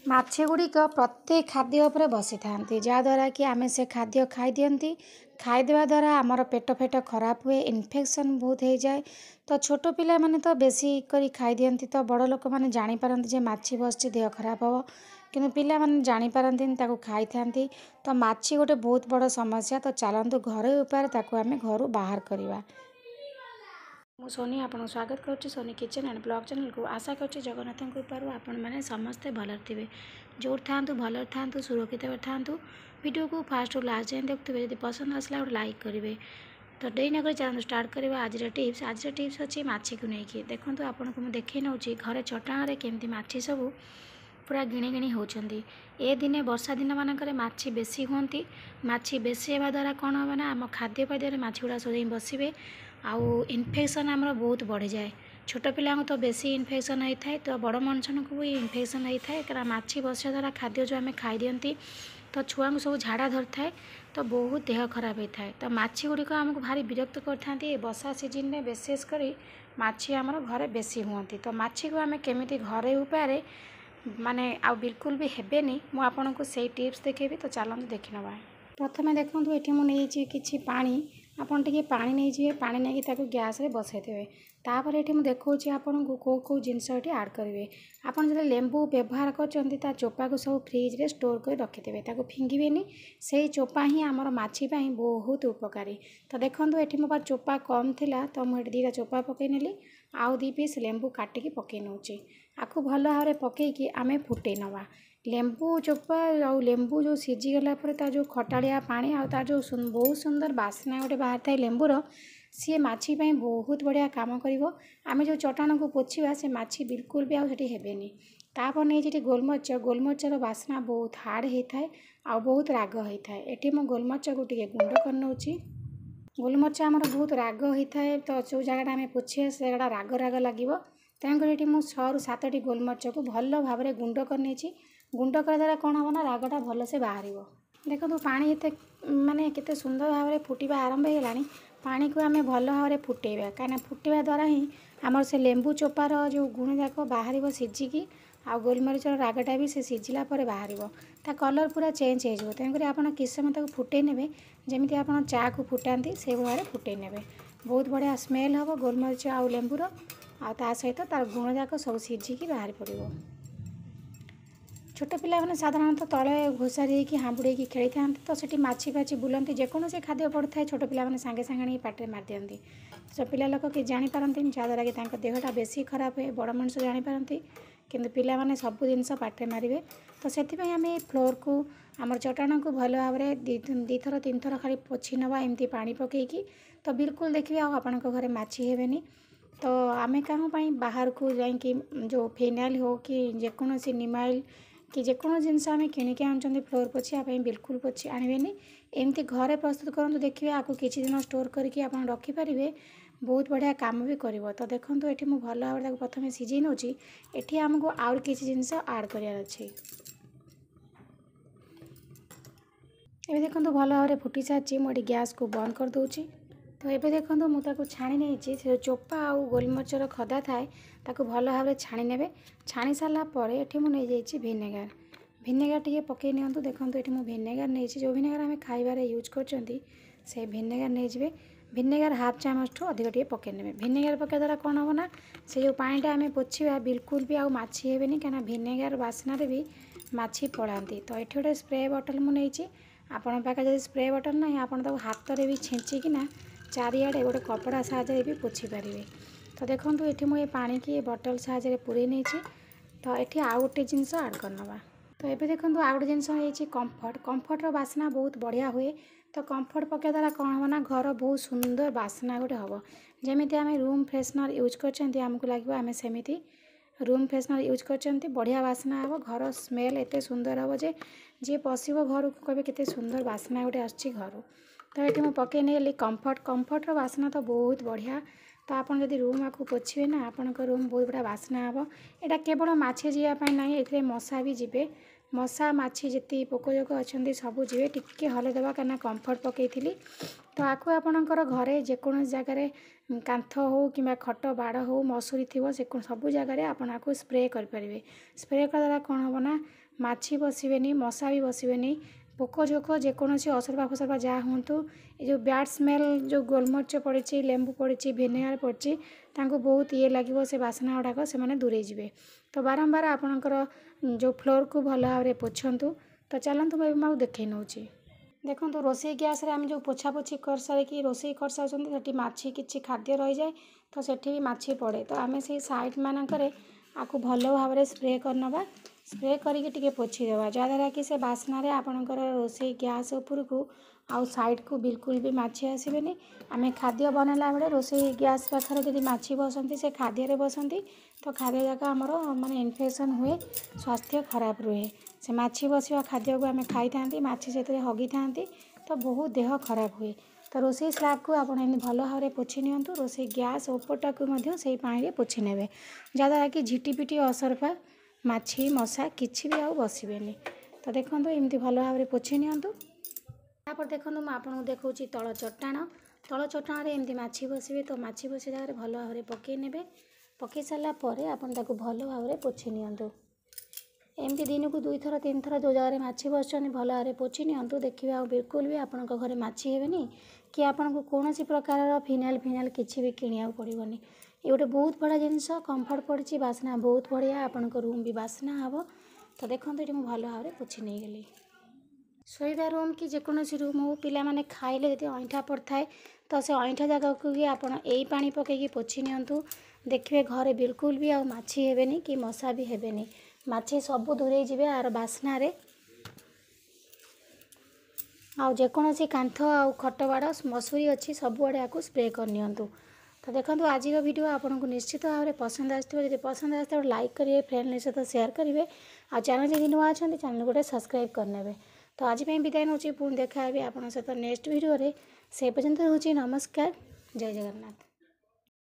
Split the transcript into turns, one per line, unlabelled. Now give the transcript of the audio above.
ମାଛି ଗୁଡ଼ିକ ପ୍ରତ୍ୟେକ ଖାଦ୍ୟ ଉପରେ ବସିଥାନ୍ତି, ଯାହାଦ୍ୱାରା କି ଆମେ ସେ ଖାଦ୍ୟ ଖାଇଦିଅନ୍ତି। ଖାଇଦେବା ଦ୍ୱାରା ଆମର ପେଟ ଫେଟ ଖରାପ ହୁଏ, ଇନଫେକ୍ସନ୍ ବହୁତ ହେଇଯାଏ। ତ ଛୋଟ ପିଲାମାନେ ତ ବେଶୀ କରି ଖାଇଦିଅନ୍ତି, ତ ବଡ଼ ଲୋକମାନେ ଜାଣିପାରନ୍ତି ଯେ ମାଛି ବସିଛି, ଦେହ ଖରାପ ହେବ, କିନ୍ତୁ ପିଲାମାନେ ଜାଣିପାରନ୍ତିନି, ତାକୁ ଖାଇଥାନ୍ତି। ତ ମାଛି ଗୋଟେ ବହୁତ ବଡ଼ ସମସ୍ୟା। ତ ଚାଲନ୍ତୁ ଘରୋଇ ଉପାୟରେ ତାକୁ ଆମେ ଘରୁ ବାହାର କରିବା। ମୁଁ ସୋନି ଆପଣଙ୍କୁ ସ୍ୱାଗତ କରୁଛି ସୋନି କିଚେନ୍ ଆଣ୍ଡ ବ୍ଲଗ୍ ଚ୍ୟାନେଲକୁ। ଆଶା କରୁଛି ଜଗନ୍ନାଥଙ୍କ କୃପାରୁ ଆପଣମାନେ ସମସ୍ତେ ଭଲରେ ଥିବେ। ଯେଉଁଠି ଥାଆନ୍ତୁ ଭଲରେ ଥାଆନ୍ତୁ, ସୁରକ୍ଷିତ ଥାଆନ୍ତୁ। ଭିଡ଼ିଓକୁ ଫାଷ୍ଟରୁ ଲାଷ୍ଟ ଯାଏଁ ଦେଖୁଥିବେ। ଯଦି ପସନ୍ଦ ଆସିଲା ଗୋଟେ ଲାଇକ୍ କରିବେ। ତ ଡେରି ନକରି ଚାଲନ୍ତୁ ଷ୍ଟାର୍ଟ କରିବା ଆଜିର ଟିପ୍ସ। ଆଜିର ଟିପ୍ସ ଅଛି ମାଛିକୁ ନେଇକି। ଦେଖନ୍ତୁ ଆପଣଙ୍କୁ ମୁଁ ଦେଖାଇ ନେଉଛି ଘରେ ଚଟାଣରେ କେମିତି ମାଛି ସବୁ ପୁରା ଗିଣି ଗିଣି ହେଉଛନ୍ତି। ଏ ଦିନେ ବର୍ଷା ଦିନମାନଙ୍କରେ ମାଛି ବେଶୀ ହୁଅନ୍ତି। ମାଛି ବେଶୀ ହେବା ଦ୍ୱାରା କ'ଣ ହେବ ନା, ଆମ ଖାଦ୍ୟପାଦ୍ୟରେ ମାଛି ଗୁଡ଼ା ସବୁ ଯାଇ ବସିବେ, ଆଉ ଇନଫେକ୍ସନ୍ ଆମର ବହୁତ ବଢ଼ିଯାଏ। ଛୋଟ ପିଲାଙ୍କୁ ତ ବେଶୀ ଇନଫେକ୍ସନ୍ ହେଇଥାଏ, ତ ବଡ଼ ମଣିଷଙ୍କୁ ବି ଇନଫେକ୍ସନ୍ ହେଇଥାଏ, କାରଣ ମାଛି ବସିବା ଦ୍ୱାରା ଖାଦ୍ୟ ଯେଉଁ ଆମେ ଖାଇଦିଅନ୍ତି, ତ ଛୁଆଙ୍କୁ ସବୁ ଝାଡ଼ା ଧରିଥାଏ, ତ ବହୁତ ଦେହ ଖରାପ ହେଇଥାଏ। ତ ମାଛି ଗୁଡ଼ିକ ଆମକୁ ଭାରି ବିରକ୍ତ କରିଥାନ୍ତି। ଏ ବର୍ଷା ସିଜିନରେ ବିଶେଷ କରି ମାଛି ଆମର ଘରେ ବେଶୀ ହୁଅନ୍ତି। ତ ମାଛିକୁ ଆମେ କେମିତି ଘରୋଇ ଉପାୟରେ ମାନେ ଆଉ ବିଲକୁଲ ବି ହେବେନି, ମୁଁ ଆପଣଙ୍କୁ ସେଇ ଟିପ୍ସ ଦେଖେଇବି। ତ ଚାଲନ୍ତୁ ଦେଖିନେବା। ପ୍ରଥମେ ଦେଖନ୍ତୁ ଏଠି ମୁଁ ନେଇଛି କିଛି ପାଣି। ଆପଣ ଟିକେ ପାଣି ନେଇଯିବେ, ପାଣି ନେଇକି ତାକୁ ଗ୍ୟାସ୍ରେ ବସାଇଦେବେ। ତାପରେ ଏଠି ମୁଁ ଦେଖାଉଛି ଆପଣଙ୍କୁ କେଉଁ ଜିନିଷ ଏଠି ଆଡ଼୍ କରିବେ। ଆପଣ ଯଦି ଲେମ୍ବୁ ବ୍ୟବହାର କରୁଛନ୍ତି, ତା ଚୋପାକୁ ସବୁ ଫ୍ରିଜ୍ରେ ଷ୍ଟୋର୍ କରି ରଖିଦେବେ, ତାକୁ ଫିଙ୍ଗିବେନି। ସେଇ ଚୋପା ହିଁ ଆମର ମାଛି ପାଇଁ ବହୁତ ଉପକାରୀ। ତ ଦେଖନ୍ତୁ ଏଠି ମୋ ପାଖରେ ଚୋପା କମ୍ ଥିଲା, ତ ମୁଁ ଏଠି ଦୁଇଟା ଚୋପା ପକାଇ ନେଲି, ଆଉ 2 ପିସ୍ ଲେମ୍ବୁ କାଟିକି ପକାଇ ନେଉଛି। ଆକୁ ଭଲ ଭାବରେ ପକାଇକି ଆମେ ଫୁଟାଇ ନେବା। ଲେମ୍ବୁ ଚୋପା ଆଉ ଲେମ୍ବୁ ଯେଉଁ ସିଝିଗଲା ପରେ ତା ଯେଉଁ ଖଟାଳିଆ ପାଣି ଆଉ ତା ଯେଉଁ ବହୁତ ସୁନ୍ଦର ବାସ୍ନା ଗୋଟେ ବାହାରିଥାଏ ଲେମ୍ବୁର, ସିଏ ମାଛି ପାଇଁ ବହୁତ ବଢ଼ିଆ କାମ କରିବ। ଆମେ ଯେଉଁ ଚଟାଣକୁ ପୋଛିବା, ସେ ମାଛି ବିଲକୁଲ ବି ଆଉ ସେଠି ହେବେନି। ତାପରେ ନେଇଛି ଏଠି ଗୋଲମରିଚ। ଗୋଲମରିଚର ବାସ୍ନା ବହୁତ ହାର୍ଡ଼ ହେଇଥାଏ ଆଉ ବହୁତ ରାଗ ହେଇଥାଏ। ଏଠି ମୁଁ ଗୋଲମରିଚକୁ ଟିକେ ଗୁଣ୍ଡ କରିନେଉଛି। ଗୋଲମରିଚ ଆମର ବହୁତ ରାଗ ହେଇଥାଏ, ତ ଯେଉଁ ଜାଗାଟା ଆମେ ପୋଛିବା ସେ ଜାଗାଟା ରାଗ ରାଗ ଲାଗିବ। ତେଣୁକରି ଏଠି ମୁଁ 6ରୁ 7ଟି ଗୋଲମରିଚକୁ ଭଲ ଭାବରେ ଗୁଣ୍ଡ କରିନେଇଛି। ଗୁଣ୍ଡ କରିବା ଦ୍ୱାରା କ'ଣ ହେବ ନା, ରାଗଟା ଭଲସେ ବାହାରିବ। ଦେଖନ୍ତୁ ପାଣି କେତେ ସୁନ୍ଦର ଭାବରେ ଫୁଟିବା ଆରମ୍ଭ ହେଇଗଲାଣି। ପାଣିକୁ ଆମେ ଭଲ ଭାବରେ ଫୁଟାଇବା, କାହିଁକିନା ଫୁଟିବା ଦ୍ୱାରା ହିଁ ଆମର ସେ ଲେମ୍ବୁ ଚୋପାର ଯେଉଁ ଗୁଣ ଯାକ ବାହାରିବ ସିଝିକି, ଆଉ ଗୋଲମରିଚର ରାଗଟା ବି ସେ ସିଝିଲା ପରେ ବାହାରିବ। ତା କଲର୍ ପୁରା ଚେଞ୍ଜ ହେଇଯିବ। ତେଣୁକରି ଆପଣ କିଛି ସମୟ ତାକୁ ଫୁଟାଇ ନେବେ, ଯେମିତି ଆପଣ ଚା'କୁ ଫୁଟାନ୍ତି ସେଇ ଭାବରେ ଫୁଟାଇ ନେବେ। ବହୁତ ବଢ଼ିଆ ସ୍ମେଲ୍ ହେବ ଗୋଲମରିଚ ଆଉ ଲେମ୍ବୁର, ଆଉ ତା ସହିତ ତାର ଗୁଣ ଯାକ ସବୁ ସିଝିକି ବାହାରି ପଡ଼ିବ। ଛୋଟ ପିଲାମାନେ ସାଧାରଣତଃ ତଳେ ଘୋଷାରି ହେଇକି ହାମ୍ବୁଡ଼େଇକି ଖେଳିଥାନ୍ତି, ତ ସେଠି ମାଛି ଫାଛି ବୁଲନ୍ତି। ଯେକୌଣସି ଖାଦ୍ୟ ପଡ଼ିଥାଏ ଛୋଟ ପିଲାମାନେ ସାଙ୍ଗେ ସାଙ୍ଗେ ଆଣିକି ପାଟିରେ ମାରିଦିଅନ୍ତି। ତ ପିଲା ଲୋକ କିଛି ଜାଣିପାରନ୍ତିନି, ଯାହାଦ୍ୱାରା କି ତାଙ୍କ ଦେହଟା ବେଶୀ ଖରାପ ହୁଏ। ବଡ଼ ମଣିଷ ଜାଣିପାରନ୍ତି, କିନ୍ତୁ ପିଲାମାନେ ସବୁ ଜିନିଷ ପାଟିରେ ମାରିବେ। ତ ସେଥିପାଇଁ ଆମେ ଫ୍ଲୋର୍କୁ, ଆମର ଚଟାଣକୁ ଭଲ ଭାବରେ 2 ଥର 3 ଥର ଖାଲି ପୋଛି ନେବା, ଏମିତି ପାଣି ପକାଇକି। ତ ବିଲକୁଲ ଦେଖିବେ ଆଉ ଆପଣଙ୍କ ଘରେ ମାଛି ହେବେନି। ତ ଆମେ କାହା ପାଇଁ ବାହାରକୁ ଯାଇକି ଯେଉଁ ଫିନାଇଲ୍ ହେଉ କି ଯେକୌଣସି ନିମାଇଲ୍ କି ଯେକୌଣସି ଜିନିଷ ଆମେ କିଣିକି ଆଣୁଛନ୍ତି ଫ୍ଲୋର୍ ପୋଛିବା ପାଇଁ, ବିଲକୁଲ ପୋଛି ଆଣିବେନି। ଏମିତି ଘରେ ପ୍ରସ୍ତୁତ କରନ୍ତୁ, ଦେଖିବେ ଆକୁ କିଛି ଦିନ ଷ୍ଟୋର୍ କରିକି ଆପଣ ରଖିପାରିବେ, ବହୁତ ବଢ଼ିଆ କାମ ବି କରିବ। ତ ଦେଖନ୍ତୁ ଏଠି ମୁଁ ଭଲ ଭାବରେ ତାକୁ ପ୍ରଥମେ ସିଝେଇ ନେଉଛି। ଏଠି ଆମକୁ ଆହୁରି କିଛି ଜିନିଷ ଆଡ଼୍ କରିବାର ଅଛି। ଏବେ ଦେଖନ୍ତୁ ଭଲ ଭାବରେ ଫୁଟି ସାରିଛି। ମୁଁ ଏଠି ଗ୍ୟାସ୍କୁ ବନ୍ଦ କରିଦେଉଛି। ତ ଏବେ ଦେଖନ୍ତୁ ମୁଁ ତାକୁ ଛାଣି ନେଇଛି। ସେ ଚୋପା ଆଉ ଗୋଲମରିଚର ଖଦା ଥାଏ, ତାକୁ ଭଲ ଭାବରେ ଛାଣି ନେବେ। ଛାଣି ସାରିଲା ପରେ ଏଠି ମୁଁ ନେଇଯାଇଛି ଭିନେଗାର। ଭିନେଗାର ଟିକେ ପକାଇ ନିଅନ୍ତୁ। ଦେଖନ୍ତୁ ଏଠି ମୁଁ ଭିନେଗାର ନେଇଛି, ଯେଉଁ ଭିନେଗାର ଆମେ ଖାଇବାରେ ୟୁଜ୍ କରୁଛନ୍ତି ସେ ଭିନେଗାର ନେଇଯିବେ। ଭିନେଗାର ହାଫ୍ ଚାମଚଠୁ ଅଧିକ ଟିକେ ପକାଇ ନେବେ। ଭିନେଗାର ପକାଇବା ଦ୍ୱାରା କ'ଣ ହେବ ନା, ସେ ଯେଉଁ ପାଣିଟା ଆମେ ପୋଛିବା ବିଲକୁଲ ବି ଆଉ ମାଛି ହେବେନି, କାହିଁକିନା ଭିନେଗାର ବାସ୍ନାରେ ବି ମାଛି ପଳାନ୍ତି। ତ ଏଠି ଗୋଟେ ସ୍ପ୍ରେ ବଟଲ୍ ମୁଁ ନେଇଛି। ଆପଣଙ୍କ ପାଖରେ ଯଦି ସ୍ପ୍ରେ ବଟଲ୍ ନାହିଁ, ଆପଣ ତାକୁ ହାତରେ ବି ଛିଞ୍ଚିକିନା ଚାରିଆଡ଼େ ଗୋଟେ କପଡ଼ା ସାହାଯ୍ୟରେ ବି ପୋଛି ପାରିବେ। ତ ଦେଖନ୍ତୁ ଏଠି ମୁଁ ଏ ପାଣିକି ଏ ବଟଲ୍ ସାହାଯ୍ୟରେ ପୁରେଇ ନେଇଛି। ତ ଏଠି ଆଉ ଗୋଟେ ଜିନିଷ ଆଡ଼୍ କରିନେବା। ତ ଏବେ ଦେଖନ୍ତୁ ଆଉ ଗୋଟେ ଜିନିଷ ହେଇଛି କମ୍ଫର୍ଟ। କମ୍ଫର୍ଟର ବାସ୍ନା ବହୁତ ବଢ଼ିଆ ହୁଏ। ତ କମ୍ଫର୍ଟ ପକାଇବା ଦ୍ୱାରା କ'ଣ ହେବ ନା, ଘର ବହୁତ ସୁନ୍ଦର ବାସ୍ନା ଗୋଟେ ହେବ। ଯେମିତି ଆମେ ରୁମ୍ ଫ୍ରେଶନର୍ ୟୁଜ୍ କରୁଛନ୍ତି, ଆମକୁ ଲାଗିବ ଆମେ ସେମିତି ରୁମ୍ ଫ୍ରେଶନର୍ ୟୁଜ୍ କରୁଛନ୍ତି। ବଢ଼ିଆ ବାସ୍ନା ହେବ, ଘର ସ୍ମେଲ୍ ଏତେ ସୁନ୍ଦର ହେବ ଯେ ଯିଏ ପଶିବ ଘରକୁ କହିବେ କେତେ ସୁନ୍ଦର ବାସ୍ନା ଗୋଟେ ଆସୁଛି ଘରୁ। ତ ଏଠି ମୁଁ ପକାଇ ନେଇଗଲି କମ୍ଫର୍ଟ। କମ୍ଫର୍ଟର ବାସ୍ନା ତ ବହୁତ ବଢ଼ିଆ। ତ ଆପଣ ଯଦି ରୁମ୍ ଆକୁ ପୋଛିବେ ନା, ଆପଣଙ୍କ ରୁମ୍ ବହୁତ ବଢ଼ିଆ ବାସ୍ନା ହେବ। ଏଇଟା କେବଳ ମାଛି ଯିବା ପାଇଁ ନାହିଁ, ଏଥିରେ ମଶା ବି ଯିବେ। मशा माछी जी पोकजोक अच्छा सब जी टिके हलैदेवा कहीं कंफर्ट पकई तो आपको आपणकर घरे जेको जगार कांथ हो कि खट बाड़ हो मसूरी थी से सब जगार आपको स्प्रे करें स्प्रे द्वारा कौन हम ना माछी बसबेनी मशा भी बसबेनी पोकजोक जेकोसी असरपा फसरपा जहाँ हूँ ये जो बैड स्मेल जो गोलमरीच पड़ी लेंबू पड़ी भिनेगार पड़ी बहुत ये लगे से बासना गुड़ाक से मैंने दूरे जाए तो बारंबार आपणकर जो फ्लोर को भल भाव पोछंतु तो चलतु मैं देखे नौ देखो रोसई गैस रे आम जो पोछापोछी कर सारिकी रोसई कर सारी माछी किसी खाद्य रही जाए तो सेठी भी माछी पड़े तो आम से साइड मानक आपको भल भाव स्प्रे करनवा स्प्रे करके पोछीदेवा जहाँद्वारा कि से बास्नारे आपणकर रोसई गैस उपरकू आउ साइड को बिल्कुल भी माछी आसबेनी आम खाद्य बनला बेले रोसई गैस पाखे जब माछी बसती से खाद्य बसती तो खाद्य जाक आमर माने इन्फेक्शन हुए स्वास्थ्य खराब रुहे से माछी बसवा खाद्य को आम खाई था माछी से हगी था तो बहुत देह खराब हुए तो रोसई स्लैब को आप भल भाव पोछि नियंतु रोसई गैस उपरटा को से पानी पोछि नेबे जहाँद्वारा कि झिटिपिटी असरपा माछी मशा किसी भी आउ बसबेनी तो देखो एमती भल भाव पोछि नियंतु तापर देखो मुझे आपको देखा तल चट्टाण एमती माछी बसबे तो माछी बस जगह भल भाव पकई ने पकई सारापर आप भल भाव पोछि नियंतु एमती दिन को 2 थर 3 थर जो जगह माछी बस भल भाव पोछि नियंतु देखिए आ बिल्कुल भी आपण घरे माछी हेबेनी कि आपन को कौन प्रकार फिनाइल फिनाइल किसी भी किनिया पड़ोनी ये गोटे बहुत बड़ा जिनस कंफर्ट पड़ी बास्ना बहुत बढ़िया आपण रूम भी बास्ना हम तो देखो ये भल भाव पोछि नहीं गली शोवा रूम कि जेकोसी रूम हो पिला माने खाइले यदि अईठा पड़ता है तो से अईठा जगह को भी आप पानी पकईकि पोछि नियंतु देखिए घरे बिल्कुल भी आ माछी हेबेनी कि मशा भी हेबेनी माछी सब दूरे जीवे आर बास्नारे आउ जेकोसी कांथ आउ खटबाड़ मसूरी अच्छी सबुआड़े आपको स्प्रे कर नियंतु तो देखो आज वीडियो आपको निश्चित भाव में पसंद आसो पसंद आसते लाइक करेंगे फ्रेंड सहित शेयर करेंगे आ चैनल जब नुआ अच्छा चैनल गोटे सब्सक्राइब करने तो आज विदाय नौ पुणी देखा आप सहित नेक्स्ट वीडियो से पर्यंत रोचे नमस्कार जय जगन्नाथ।